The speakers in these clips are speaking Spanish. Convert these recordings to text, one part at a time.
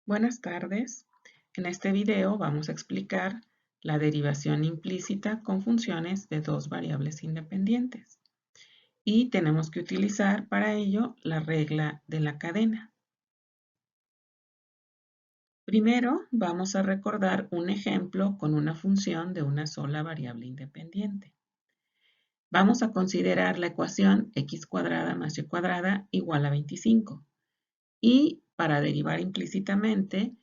Buenas tardes. En este video vamos a explicar la derivación implícita con funciones de dos variables independientes. Y tenemos que utilizar para ello la regla de la cadena. Primero vamos a recordar un ejemplo con una función de una sola variable independiente. Vamos a considerar la ecuación x cuadrada más y cuadrada igual a 25. Y para derivar implícitamente,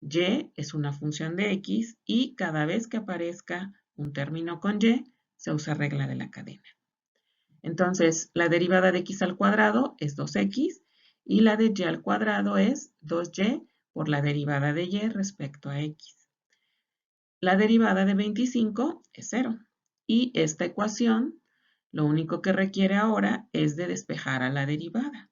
y es una función de x y cada vez que aparezca un término con y, se usa regla de la cadena. Entonces, la derivada de x al cuadrado es 2x y la de y al cuadrado es 2y por la derivada de y respecto a x. La derivada de 25 es 0 y esta ecuación lo único que requiere ahora es de despejar a la derivada.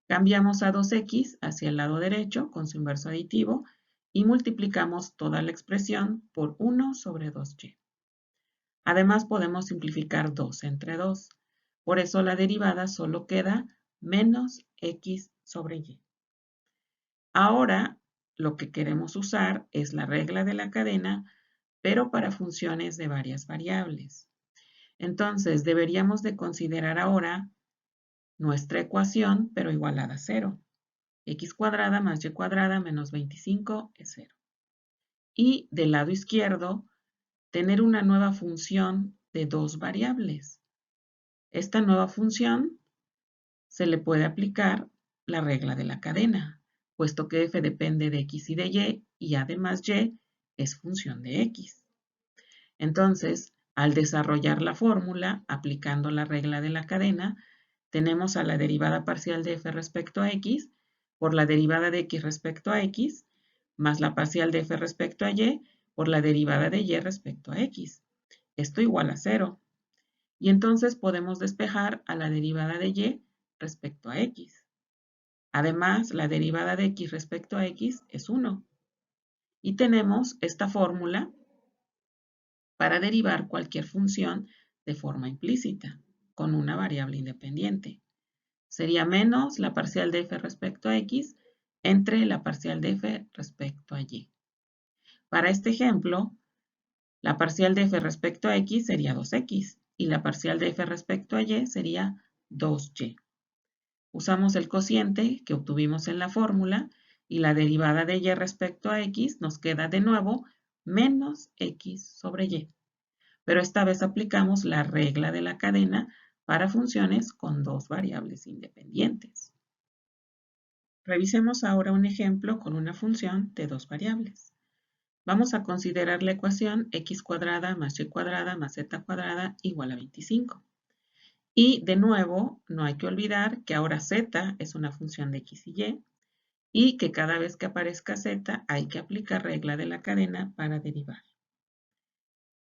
Cambiamos a 2x hacia el lado derecho con su inverso aditivo y multiplicamos toda la expresión por 1 sobre 2y. Además podemos simplificar 2 entre 2. Por eso la derivada solo queda menos x sobre y. Ahora lo que queremos usar es la regla de la cadena, pero para funciones de varias variables. Entonces deberíamos de considerar ahora nuestra ecuación, pero igualada a 0. X cuadrada más y cuadrada menos 25 es 0. Y del lado izquierdo, tener una nueva función de dos variables. Esta nueva función se le puede aplicar la regla de la cadena, puesto que f depende de x y de y además y es función de x. Entonces, al desarrollar la fórmula, aplicando la regla de la cadena, tenemos a la derivada parcial de f respecto a x por la derivada de x respecto a x, más la parcial de f respecto a y por la derivada de y respecto a x. Esto igual a 0. Y entonces podemos despejar a la derivada de y respecto a x. Además, la derivada de x respecto a x es 1. Y tenemos esta fórmula para derivar cualquier función de forma implícita con una variable independiente. Sería menos la parcial de f respecto a x entre la parcial de f respecto a y. Para este ejemplo, la parcial de f respecto a x sería 2x y la parcial de f respecto a y sería 2y. Usamos el cociente que obtuvimos en la fórmula y la derivada de y respecto a x nos queda de nuevo menos x sobre y. Pero esta vez aplicamos la regla de la cadena para funciones con dos variables independientes. Revisemos ahora un ejemplo con una función de dos variables. Vamos a considerar la ecuación x cuadrada más y cuadrada más z cuadrada igual a 25. Y de nuevo, no hay que olvidar que ahora z es una función de x y que cada vez que aparezca z hay que aplicar regla de la cadena para derivar.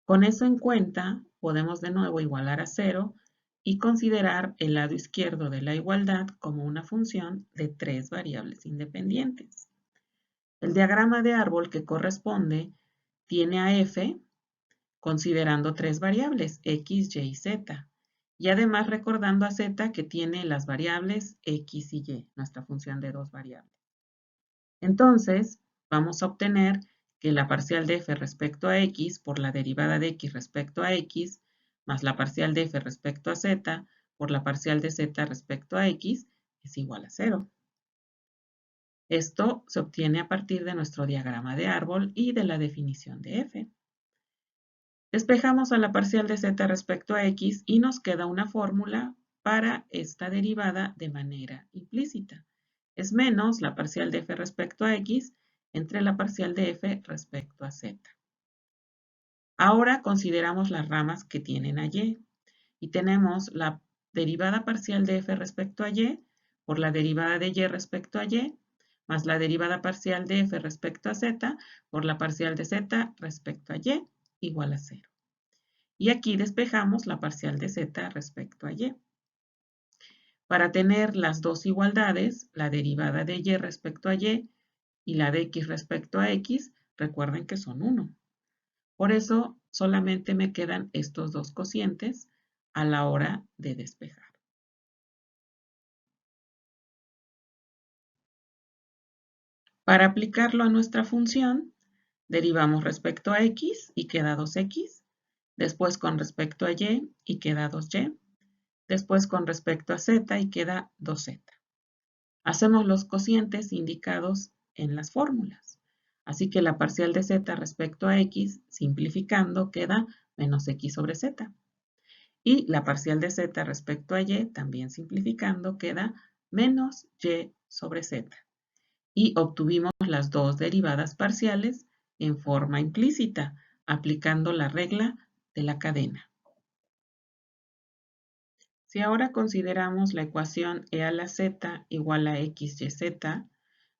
Con eso en cuenta, podemos de nuevo igualar a 0 y considerar el lado izquierdo de la igualdad como una función de tres variables independientes. El diagrama de árbol que corresponde tiene a f considerando tres variables, x, y y z, y además recordando a z que tiene las variables x y y, nuestra función de dos variables. Entonces, vamos a obtener que la parcial de f respecto a x por la derivada de x respecto a x, más la parcial de f respecto a z por la parcial de z respecto a x, es igual a 0. Esto se obtiene a partir de nuestro diagrama de árbol y de la definición de f. Despejamos a la parcial de z respecto a x y nos queda una fórmula para esta derivada de manera implícita. Es menos la parcial de f respecto a x entre la parcial de f respecto a z. Ahora consideramos las ramas que tienen a y. Y tenemos la derivada parcial de f respecto a y por la derivada de y respecto a y, más la derivada parcial de f respecto a z por la parcial de z respecto a y, igual a 0. Y aquí despejamos la parcial de z respecto a y. Para tener las dos igualdades, la derivada de y respecto a y y la de x respecto a x, recuerden que son 1. Por eso solamente me quedan estos dos cocientes a la hora de despejar. Para aplicarlo a nuestra función, derivamos respecto a x y queda 2x, después con respecto a y queda 2y, después con respecto a z y queda 2z. Hacemos los cocientes indicados en las fórmulas. Así que la parcial de z respecto a x, simplificando, queda menos x sobre z. Y la parcial de z respecto a y, también simplificando, queda menos y sobre z. Y obtuvimos las dos derivadas parciales en forma implícita, aplicando la regla de la cadena. Si ahora consideramos la ecuación e a la z igual a xyz,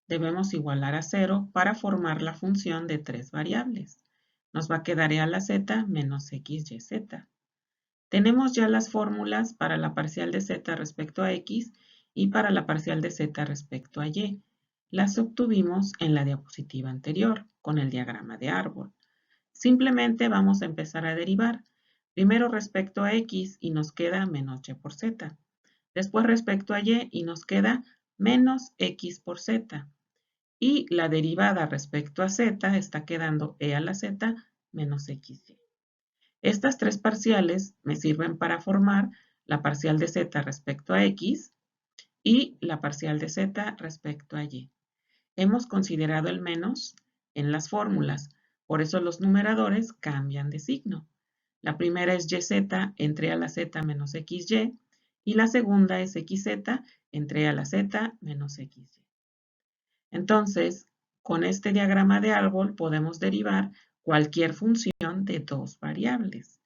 debemos igualar a 0 para formar la función de tres variables. Nos va a quedar e a la z menos xyz. Tenemos ya las fórmulas para la parcial de z respecto a x y para la parcial de z respecto a y. Las obtuvimos en la diapositiva anterior, con el diagrama de árbol. Simplemente vamos a empezar a derivar. Primero respecto a x y nos queda menos y por z. Después respecto a y nos queda menos x por z. Y la derivada respecto a z está quedando e a la z menos xy. Estas tres parciales me sirven para formar la parcial de z respecto a x y la parcial de z respecto a y. Hemos considerado el menos en las fórmulas, por eso los numeradores cambian de signo. La primera es yz entre a la z menos xy y la segunda es xz entre a la z menos xy. Entonces, con este diagrama de árbol podemos derivar cualquier función de dos variables,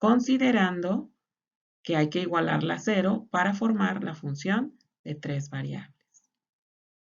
considerando que hay que igualarla a 0 para formar la función de tres variables.